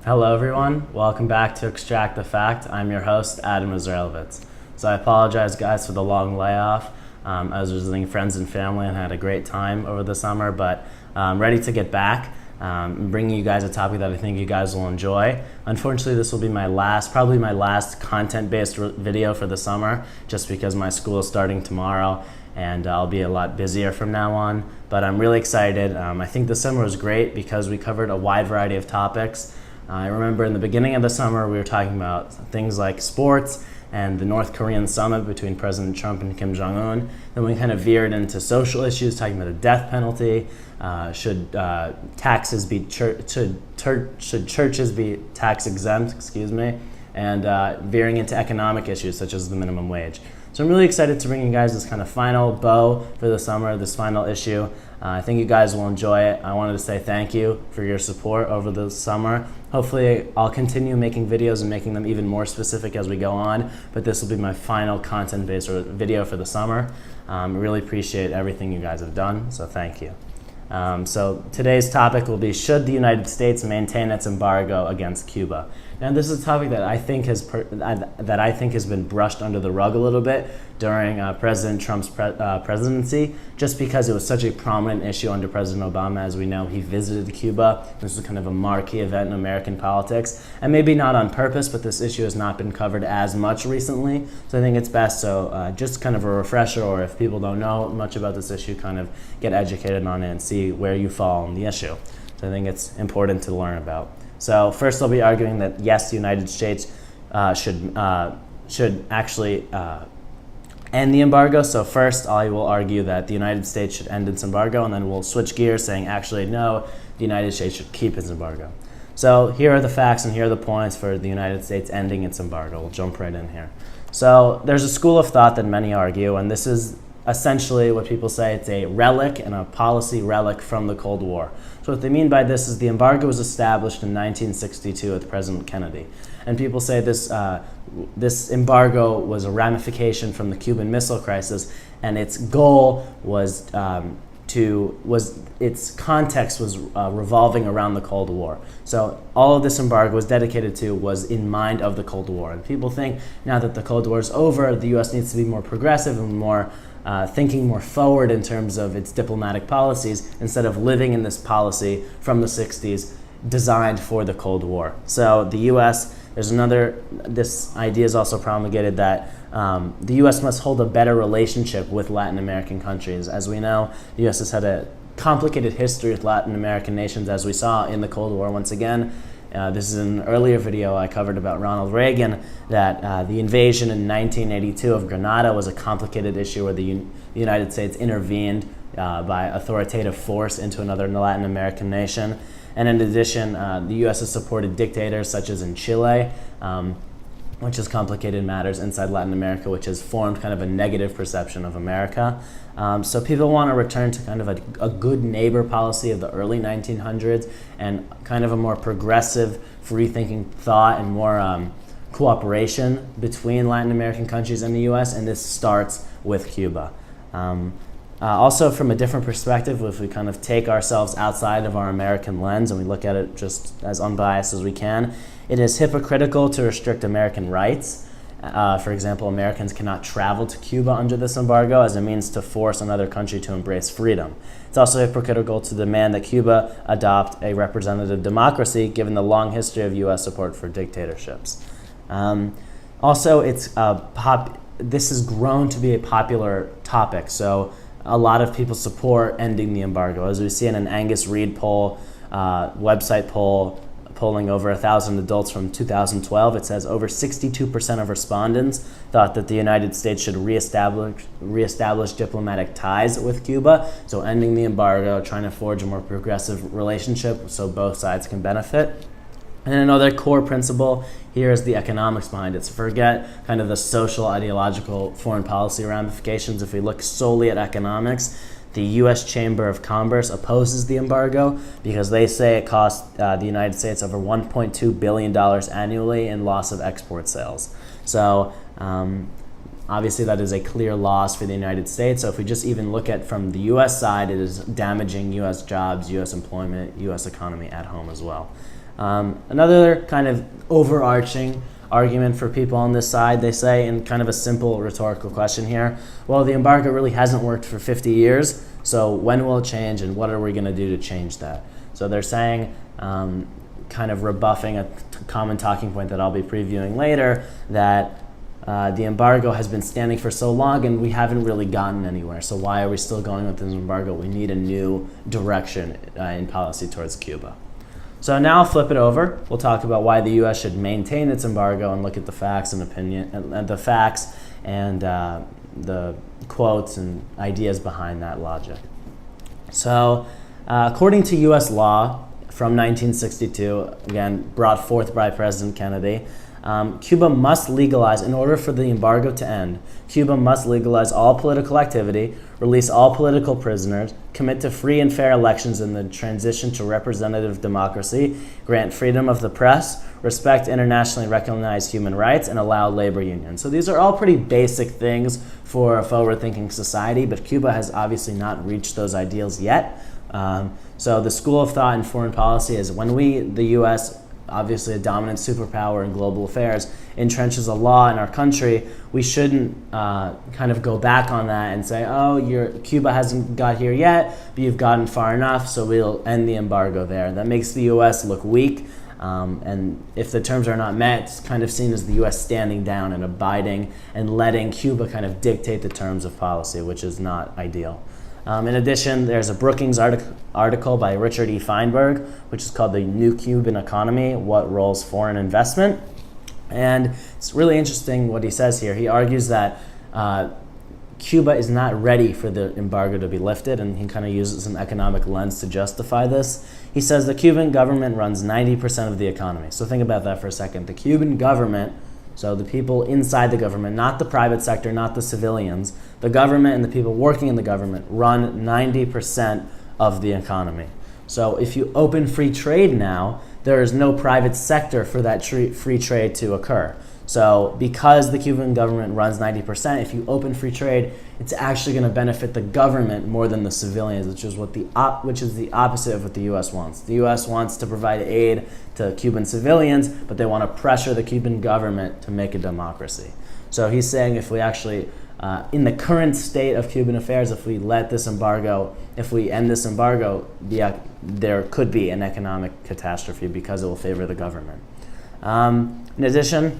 Hello everyone, welcome back to Extract the Fact. I'm your host, Adam Israelovitz. So I apologize guys for the long layoff. I was visiting friends and family and had a great time over the summer, but I'm ready to get back. I'm bringing you guys a topic that I think you guys will enjoy. Unfortunately, this will be probably my last content-based video for the summer, just because my school is starting tomorrow and I'll be a lot busier from now on. But I'm really excited. I think the summer was great because we covered a wide variety of topics. I remember in the beginning of the summer we were talking about things like sports and the North Korean summit between President Trump and Kim Jong-un. Then we kind of veered into social issues, talking about the death penalty. Should churches be tax exempt? Excuse me, and veering into economic issues such as the minimum wage. So I'm really excited to bring you guys this kind of final bow for the summer, this final issue. I think you guys will enjoy it. I wanted to say thank you for your support over the summer. Hopefully I'll continue making videos and making them even more specific as we go on, but this will be my final content-based video for the summer. Really appreciate everything you guys have done, so thank you. So today's topic will be, should the United States maintain its embargo against Cuba? Now this is a topic that I think has been brushed under the rug a little bit during President Trump's presidency, just because it was such a prominent issue under President Obama. As we know, he visited Cuba. This was kind of a marquee event in American politics, and maybe not on purpose, but this issue has not been covered as much recently. So I think it's best, just kind of a refresher, or if people don't know much about this issue, kind of get educated on it and see where you fall on the issue. So I think it's important to learn about. So first I'll be arguing that yes, the United States should actually end the embargo. So first I will argue that the United States should end its embargo, and then we'll switch gears saying actually no, the United States should keep its embargo. So here are the facts and here are the points for the United States ending its embargo. We'll jump right in here. So there's a school of thought that many argue, and this is essentially what people say, it's a relic and a policy relic from the Cold War. So what they mean by this is the embargo was established in 1962 with President Kennedy. And people say this embargo was a ramification from the Cuban Missile Crisis, and its goal was its context was revolving around the Cold War. So all of this embargo was dedicated to was in mind of the Cold War. And people think now that the Cold War is over, the U.S. needs to be more progressive and more thinking more forward in terms of its diplomatic policies, instead of living in this policy from the 60s designed for the Cold War. So the U.S., this idea is also promulgated that the U.S. must hold a better relationship with Latin American countries. As we know, the U.S. has had a complicated history with Latin American nations, as we saw in the Cold War once again. This is an earlier video I covered about Ronald Reagan, that the invasion in 1982 of Grenada was a complicated issue where the United States intervened by authoritative force into another Latin American nation. And in addition, the U.S. has supported dictators such as in Chile, which has complicated matters inside Latin America, which has formed kind of a negative perception of America. So people want to return to kind of a good neighbor policy of the early 1900s and kind of a more progressive, free-thinking thought and more cooperation between Latin American countries and the U.S., and this starts with Cuba. Also, from a different perspective, if we kind of take ourselves outside of our American lens and we look at it just as unbiased as we can, it is hypocritical to restrict American rights. For example, Americans cannot travel to Cuba under this embargo as a means to force another country to embrace freedom. It's also hypocritical to demand that Cuba adopt a representative democracy, given the long history of U.S. support for dictatorships. Also, this has grown to be a popular topic. So a lot of people support ending the embargo. As we see in an Angus Reid poll, website poll, polling over 1,000 adults from 2012, it says over 62% of respondents thought that the United States should reestablish diplomatic ties with Cuba. So ending the embargo, trying to forge a more progressive relationship so both sides can benefit. And another core principle here is the economics behind it. So forget kind of the social, ideological, foreign policy ramifications. If we look solely at economics, the U.S. Chamber of Commerce opposes the embargo because they say it costs the United States over $1.2 billion annually in loss of export sales. So obviously that is a clear loss for the United States. So if we just even look at from the U.S. side, it is damaging U.S. jobs, U.S. employment, U.S. economy at home as well. Another kind of overarching argument for people on this side, they say, in kind of a simple rhetorical question here, well, the embargo really hasn't worked for 50 years, so when will it change and what are we going to do to change that? So they're saying, kind of rebuffing a common talking point that I'll be previewing later, that the embargo has been standing for so long and we haven't really gotten anywhere. So why are we still going with this embargo? We need a new direction in policy towards Cuba. So now I'll flip it over. We'll talk about why the U.S. should maintain its embargo and look at the facts and the facts and the quotes and ideas behind that logic. So according to U.S. law from 1962, again brought forth by President Kennedy, Cuba must legalize, in order for the embargo to end, Cuba must legalize all political activity, release all political prisoners, commit to free and fair elections in the transition to representative democracy, grant freedom of the press, respect internationally recognized human rights, and allow labor unions. So these are all pretty basic things for a forward-thinking society, but Cuba has obviously not reached those ideals yet. So the school of thought in foreign policy is when the U.S., obviously a dominant superpower in global affairs, entrenches a law in our country, we shouldn't kind of go back on that and say, oh, Cuba hasn't got here yet, but you've gotten far enough, so we'll end the embargo there. That makes the U.S. look weak, and if the terms are not met, it's kind of seen as the U.S. standing down and abiding and letting Cuba kind of dictate the terms of policy, which is not ideal. In addition, there's a Brookings article by Richard E. Feinberg, which is called The New Cuban Economy, What Roles Foreign Investment? And it's really interesting what he says here. He argues that Cuba is not ready for the embargo to be lifted, and he kind of uses an economic lens to justify this. He says the Cuban government runs 90% of the economy. So think about that for a second. The Cuban government, so the people inside the government, not the private sector, not the civilians, the government and the people working in the government run 90% of the economy. So if you open free trade now, there is no private sector for that free trade to occur. So because the Cuban government runs 90%, if you open free trade, it's actually going to benefit the government more than the civilians, which is the opposite of what the U.S. wants. The U.S. wants to provide aid to Cuban civilians, but they want to pressure the Cuban government to make a democracy. So he's saying if we actually, in the current state of Cuban affairs, if we end this embargo, there could be an economic catastrophe because it will favor the government. In addition,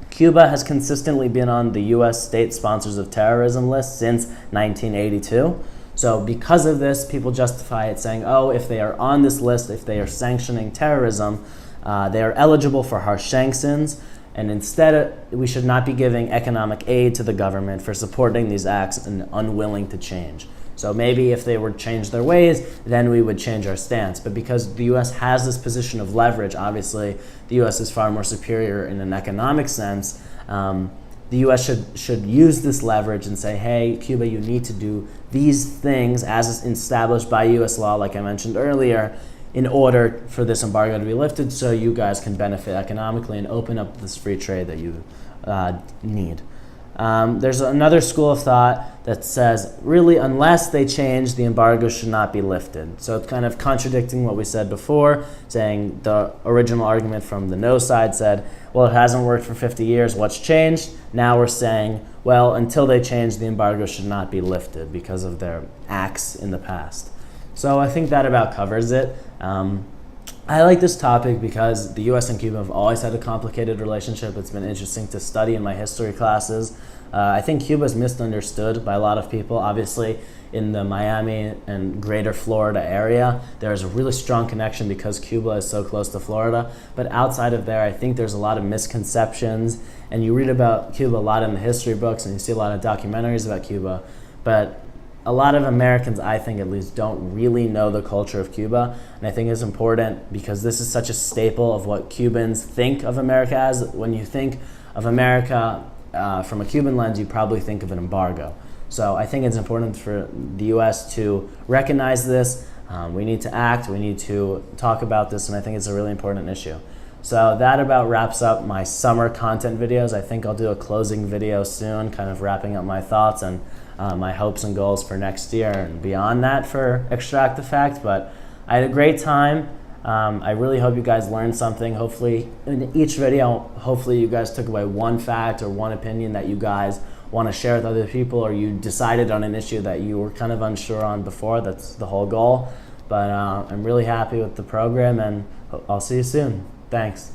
Cuba has consistently been on the U.S. state sponsors of terrorism list since 1982. So because of this, people justify it saying, oh, if they are on this list, if they are sanctioning terrorism, they are eligible for harsh sanctions, and instead we should not be giving economic aid to the government for supporting these acts and unwilling to change. So maybe if they would change their ways, then we would change our stance. But because the U.S. has this position of leverage, obviously the U.S. is far more superior in an economic sense. The U.S. should use this leverage and say, hey, Cuba, you need to do these things as established by U.S. law, like I mentioned earlier, in order for this embargo to be lifted so you guys can benefit economically and open up this free trade that you need. There's another school of thought that says, really, unless they change, the embargo should not be lifted. So it's kind of contradicting what we said before, saying the original argument from the no side said, well, it hasn't worked for 50 years, what's changed? Now we're saying, well, until they change, the embargo should not be lifted because of their acts in the past. So I think that about covers it. I like this topic because the U.S. and Cuba have always had a complicated relationship. It's been interesting to study in my history classes. I think Cuba is misunderstood by a lot of people. Obviously, in the Miami and greater Florida area, there's a really strong connection because Cuba is so close to Florida. But outside of there, I think there's a lot of misconceptions. And you read about Cuba a lot in the history books, and you see a lot of documentaries about Cuba. But a lot of Americans, I think at least, don't really know the culture of Cuba. And I think it's important because this is such a staple of what Cubans think of America as. When you think of America from a Cuban lens, you probably think of an embargo. So I think it's important for the U.S. to recognize this. We need to act, we need to talk about this, and I think it's a really important issue. So that about wraps up my summer content videos. I think I'll do a closing video soon, kind of wrapping up my thoughts and my hopes and goals for next year and beyond that for Extract the Fact. But I had a great time. I really hope you guys learned something. Hopefully, in each video, hopefully you guys took away one fact or one opinion that you guys want to share with other people, or you decided on an issue that you were kind of unsure on before. That's the whole goal. But I'm really happy with the program, and I'll see you soon. Thanks.